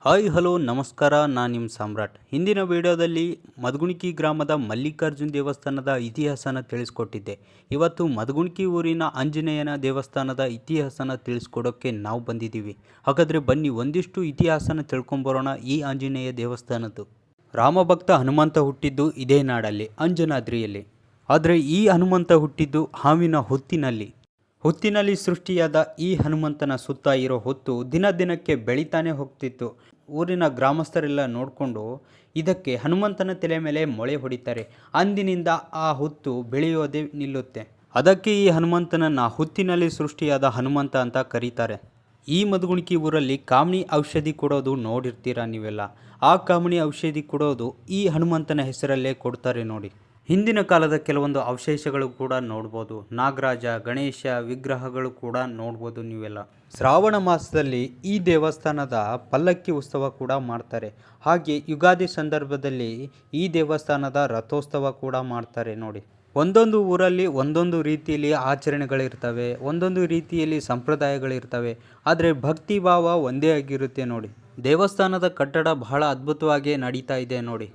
Hi hello ನಮಸ್ಕಾರ, ನಾನು ನಿಮ್ಮ ಸಾಮ್ರಾಟ್. ಹಿಂದಿನ ವಿಡಿಯೋದಲ್ಲಿ ಮದಗುಣಿಕಿ ಗ್ರಾಮದ ಮಲ್ಲಿಕಾರ್ಜುನ ದೇವಸ್ಥಾನದ ಇತಿಹಾಸನ ತಿಳಿಸ್ಕೊಟ್ಟಿದ್ದೆ. ಇವತ್ತು ಮದಗುಣಿಕಿ ಊರಿನ ಆಂಜನೇಯನ ದೇವಸ್ಥಾನದ ಇತಿಹಾಸನ ತಿಳಿಸ್ಕೊಡೋಕ್ಕೆ ನಾವು ಬಂದಿದ್ದೀವಿ. ಹಾಗಾದರೆ ಬನ್ನಿ ಒಂದಿಷ್ಟು ಇತಿಹಾಸನ ತಿಳ್ಕೊಂಬರೋಣ ಈ ಆಂಜನೇಯ ದೇವಸ್ಥಾನದ್ದು. ರಾಮಭಕ್ತ ಹನುಮಂತ ಹುಟ್ಟಿದ್ದು ಇದೇ ನಾಡಲ್ಲಿ, ಅಂಜನಾದ್ರಿಯಲ್ಲಿ. ಆದರೆ ಈ ಹನುಮಂತ ಹುಟ್ಟಿದ್ದು ಹಾವಿನ ಹೊತ್ತಿನಲ್ಲಿ ಸೃಷ್ಟಿಯಾದ ಈ ಹನುಮಂತನ ಸುತ್ತ ಇರೋ ಹೊತ್ತು ದಿನ ದಿನಕ್ಕೆ ಬೆಳೀತಾನೆ ಹೋಗ್ತಿತ್ತು. ಊರಿನ ಗ್ರಾಮಸ್ಥರೆಲ್ಲ ನೋಡಿಕೊಂಡು ಇದಕ್ಕೆ ಹನುಮಂತನ ತಲೆ ಮೇಲೆ ಮೊಳೆ ಹೊಡಿತಾರೆ. ಅಂದಿನಿಂದ ಆ ಹೊತ್ತು ಬೆಳೆಯೋದೇ ನಿಲ್ಲುತ್ತೆ. ಅದಕ್ಕೆ ಈ ಹನುಮಂತನನ್ನು ಹೊತ್ತಿನಲ್ಲಿ ಸೃಷ್ಟಿಯಾದ ಹನುಮಂತ ಅಂತ ಕರೀತಾರೆ. ಈ ಮದಗುಣಿಕಿ ಊರಲ್ಲಿ ಕಾಮಣಿ ಔಷಧಿ ಕೊಡೋದು ನೋಡಿರ್ತೀರ ನೀವೆಲ್ಲ. ಆ ಕಾಮಣಿ ಔಷಧಿ ಕೊಡೋದು ಈ ಹನುಮಂತನ ಹೆಸರಲ್ಲೇ ಕೊಡ್ತಾರೆ ನೋಡಿ. ಹಿಂದಿನ ಕಾಲದ ಕೆಲವೊಂದು ಅವಶೇಷಗಳು ಕೂಡ ನೋಡ್ಬೋದು. ನಾಗರಾಜ, ಗಣೇಶ ವಿಗ್ರಹಗಳು ಕೂಡ ನೋಡ್ಬೋದು ನೀವೆಲ್ಲ. ಶ್ರಾವಣ ಮಾಸದಲ್ಲಿ ಈ ದೇವಸ್ಥಾನದ ಪಲ್ಲಕ್ಕಿ ಉತ್ಸವ ಕೂಡ ಮಾಡ್ತಾರೆ. ಹಾಗೆ ಯುಗಾದಿ ಸಂದರ್ಭದಲ್ಲಿ ಈ ದೇವಸ್ಥಾನದ ರಥೋತ್ಸವ ಕೂಡ ಮಾಡ್ತಾರೆ ನೋಡಿ. ಒಂದೊಂದು ಊರಲ್ಲಿ ಒಂದೊಂದು ರೀತಿಯಲ್ಲಿ ಆಚರಣೆಗಳಿರ್ತವೆ, ಒಂದೊಂದು ರೀತಿಯಲ್ಲಿ ಸಂಪ್ರದಾಯಗಳಿರ್ತವೆ. ಆದರೆ ಭಕ್ತಿ ಭಾವ ಒಂದೇ ಆಗಿರುತ್ತೆ ನೋಡಿ. ದೇವಸ್ಥಾನದ ಕಟ್ಟಡ ಬಹಳ ಅದ್ಭುತವಾಗಿ ನಡೀತಾ ಇದೆ ನೋಡಿ.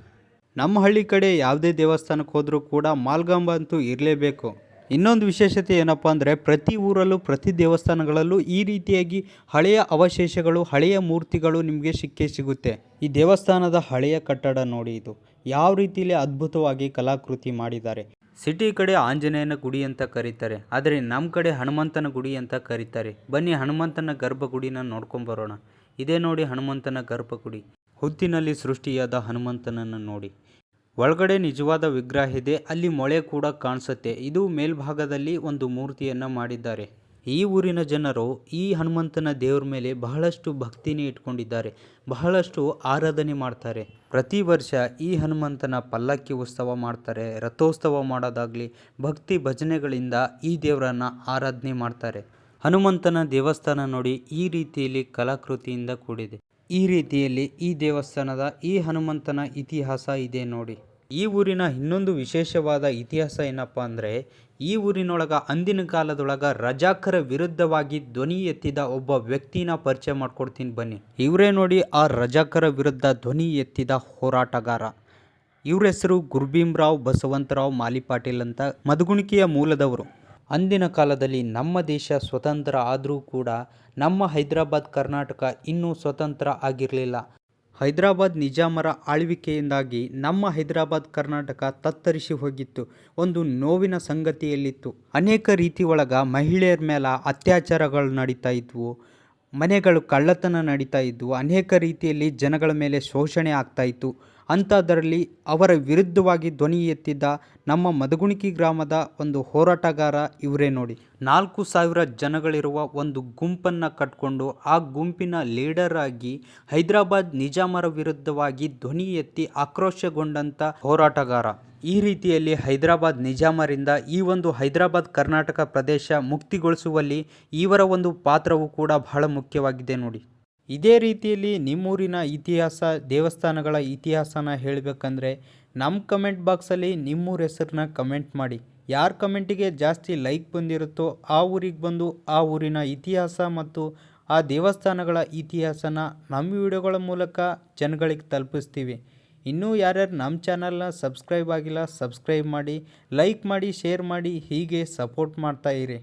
ನಮ್ಮ ಹಳ್ಳಿ ಕಡೆ ಯಾವುದೇ ದೇವಸ್ಥಾನಕ್ಕೆ ಹೋದರೂ ಕೂಡ ಮಾಲ್ಗಂಬ ಅಂತೂ ಇರಲೇಬೇಕು. ಇನ್ನೊಂದು ವಿಶೇಷತೆ ಏನಪ್ಪ ಅಂದರೆ ಪ್ರತಿ ಊರಲ್ಲೂ ಪ್ರತಿ ದೇವಸ್ಥಾನಗಳಲ್ಲೂ ಈ ರೀತಿಯಾಗಿ ಹಳೆಯ ಅವಶೇಷಗಳು, ಹಳೆಯ ಮೂರ್ತಿಗಳು ನಿಮಗೆ ಸಿಗುತ್ತೆ. ಈ ದೇವಸ್ಥಾನದ ಹಳೆಯ ಕಟ್ಟಡ ನೋಡಿ, ಇದು ಯಾವ ರೀತಿಯಲ್ಲಿ ಅದ್ಭುತವಾಗಿ ಕಲಾಕೃತಿ ಮಾಡಿದ್ದಾರೆ. ಸಿಟಿ ಕಡೆ ಆಂಜನೇಯನ ಗುಡಿ ಅಂತ ಕರೀತಾರೆ, ಆದರೆ ನಮ್ಮ ಕಡೆ ಹನುಮಂತನ ಗುಡಿ ಅಂತ ಕರೀತಾರೆ. ಬನ್ನಿ ಹನುಮಂತನ ಗರ್ಭಗುಡಿನ ನೋಡ್ಕೊಂಬರೋಣ. ಇದೇ ನೋಡಿ ಹನುಮಂತನ ಗರ್ಭಗುಡಿ. ಹೊತ್ತಿನಲ್ಲಿ ಸೃಷ್ಟಿಯಾದ ಹನುಮಂತನನ್ನು ನೋಡಿ. ಒಳಗಡೆ ನಿಜವಾದ ವಿಗ್ರಹ ಇದೆ, ಅಲ್ಲಿ ಮೊಳೆ ಕೂಡ ಕಾಣಿಸುತ್ತೆ. ಇದು ಮೇಲ್ಭಾಗದಲ್ಲಿ ಒಂದು ಮೂರ್ತಿಯನ್ನು ಮಾಡಿದ್ದಾರೆ. ಈ ಊರಿನ ಜನರು ಈ ಹನುಮಂತನ ದೇವ್ರ ಮೇಲೆ ಬಹಳಷ್ಟು ಭಕ್ತಿನೇ ಇಟ್ಕೊಂಡಿದ್ದಾರೆ, ಬಹಳಷ್ಟು ಆರಾಧನೆ ಮಾಡ್ತಾರೆ. ಪ್ರತಿ ವರ್ಷ ಈ ಹನುಮಂತನ ಪಲ್ಲಕ್ಕಿ ಉತ್ಸವ ಮಾಡ್ತಾರೆ, ರಥೋತ್ಸವ ಮಾಡೋದಾಗಲಿ, ಭಕ್ತಿ ಭಜನೆಗಳಿಂದ ಈ ದೇವರನ್ನು ಆರಾಧನೆ ಮಾಡ್ತಾರೆ. ಹನುಮಂತನ ದೇವಸ್ಥಾನ ನೋಡಿ ಈ ರೀತಿಯಲ್ಲಿ ಕಲಾಕೃತಿಯಿಂದ ಕೂಡಿದೆ. ಈ ರೀತಿಯಲ್ಲಿ ಈ ದೇವಸ್ಥಾನದ ಈ ಹನುಮಂತನ ಇತಿಹಾಸ ಇದೆ ನೋಡಿ. ಈ ಊರಿನ ಇನ್ನೊಂದು ವಿಶೇಷವಾದ ಇತಿಹಾಸ ಏನಪ್ಪ ಅಂದರೆ, ಈ ಊರಿನೊಳಗ ಅಂದಿನ ಕಾಲದೊಳಗ ರಜಾಕರ ವಿರುದ್ಧವಾಗಿ ಧ್ವನಿ ಎತ್ತಿದ ಒಬ್ಬ ವ್ಯಕ್ತಿನ ಪರಿಚಯ ಮಾಡ್ಕೊಡ್ತೀನಿ ಬನ್ನಿ. ಇವರೇ ನೋಡಿ ಆ ರಜಾಕರ ವಿರುದ್ಧ ಧ್ವನಿ ಎತ್ತಿದ ಹೋರಾಟಗಾರ. ಇವ್ರ ಹೆಸರು ಗುರುಭೀಮರಾವ್ ಬಸವಂತರಾವ್ ಮಾಲಿಪಾಟೀಲ್ ಅಂತ, ಮದಗುಣಿಕಿಯ ಮೂಲದವರು. ಅಂದಿನ ಕಾಲದಲ್ಲಿ ನಮ್ಮ ದೇಶ ಸ್ವತಂತ್ರ ಆದರೂ ಕೂಡ ನಮ್ಮ ಹೈದರಾಬಾದ್ ಕರ್ನಾಟಕ ಇನ್ನೂ ಸ್ವತಂತ್ರ ಆಗಿರಲಿಲ್ಲ. ಹೈದರಾಬಾದ್ ನಿಜಾಮರ ಆಳ್ವಿಕೆಯಿಂದಾಗಿ ನಮ್ಮ ಹೈದರಾಬಾದ್ ಕರ್ನಾಟಕ ತತ್ತರಿಸಿ ಹೋಗಿತ್ತು. ಒಂದು ನೋವಿನ ಸಂಗತಿಯಲ್ಲಿತ್ತು. ಅನೇಕ ರೀತಿ ಒಳಗ ಮಹಿಳೆಯರ ಮೇಲೆ ಅತ್ಯಾಚಾರಗಳು ನಡೀತಾ ಇದ್ವು, ಮನೆಗಳು ಕಳ್ಳತನ ನಡೀತಾ ಇದ್ವು, ಅನೇಕ ರೀತಿಯಲ್ಲಿ ಜನಗಳ ಮೇಲೆ ಶೋಷಣೆ ಆಗ್ತಾ ಇತ್ತು. ಅಂಥದ್ರಲ್ಲಿ ಅವರ ವಿರುದ್ಧವಾಗಿ ಧ್ವನಿ ಎತ್ತಿದ್ದ ನಮ್ಮ ಮದಗುಣಿಕಿ ಗ್ರಾಮದ ಒಂದು ಹೋರಾಟಗಾರ ಇವರೇ ನೋಡಿ. 4,000 ಜನಗಳಿರುವ ಒಂದು ಗುಂಪನ್ನು ಕಟ್ಕೊಂಡು ಆ ಗುಂಪಿನ ಲೀಡರ್ ಆಗಿ ಹೈದರಾಬಾದ್ ನಿಜಾಮರ ವಿರುದ್ಧವಾಗಿ ಧ್ವನಿ ಎತ್ತಿ ಆಕ್ರೋಶಗೊಂಡಂಥ ಹೋರಾಟಗಾರ. ಈ ರೀತಿಯಲ್ಲಿ ಹೈದರಾಬಾದ್ ನಿಜಾಮರಿಂದ ಈ ಒಂದು ಹೈದರಾಬಾದ್ ಕರ್ನಾಟಕ ಪ್ರದೇಶ ಮುಕ್ತಿಗೊಳಿಸುವಲ್ಲಿ ಇವರ ಒಂದು ಪಾತ್ರವು ಕೂಡ ಬಹಳ ಮುಖ್ಯವಾಗಿದೆ ನೋಡಿ. ಇದೇ ರೀತಿಯಲ್ಲಿ ನಿಮ್ಮೂರಿನ ಇತಿಹಾಸ, ದೇವಸ್ಥಾನಗಳ ಇತಿಹಾಸನ ಹೇಳಬೇಕಂದ್ರೆ ನಮ್ಮ ಕಮೆಂಟ್ ಬಾಕ್ಸಲ್ಲಿ ನಿಮ್ಮೂರ ಹೆಸರನ್ನ ಕಮೆಂಟ್ ಮಾಡಿ. ಯಾರ ಕಮೆಂಟಿಗೆ ಜಾಸ್ತಿ ಲೈಕ್ ಬಂದಿರುತ್ತೋ ಆ ಊರಿಗೆ ಬಂದು ಆ ಊರಿನ ಇತಿಹಾಸ ಮತ್ತು ಆ ದೇವಸ್ಥಾನಗಳ ಇತಿಹಾಸನ ನಮ್ಮ ವಿಡಿಯೋಗಳ ಮೂಲಕ ಜನಗಳಿಗೆ ತಲುಪಿಸ್ತೀವಿ. ಇನ್ನೂ ಯಾರ್ಯಾರು ನಮ್ಮ ಚಾನಲ್ನ ಸಬ್ಸ್ಕ್ರೈಬ್ ಆಗಿಲ್ಲ, ಸಬ್ಸ್ಕ್ರೈಬ್ ಮಾಡಿ, ಲೈಕ್ ಮಾಡಿ, ಶೇರ್ ಮಾಡಿ, ಹೀಗೆ ಸಪೋರ್ಟ್ ಮಾಡ್ತಾ ಇರಿ.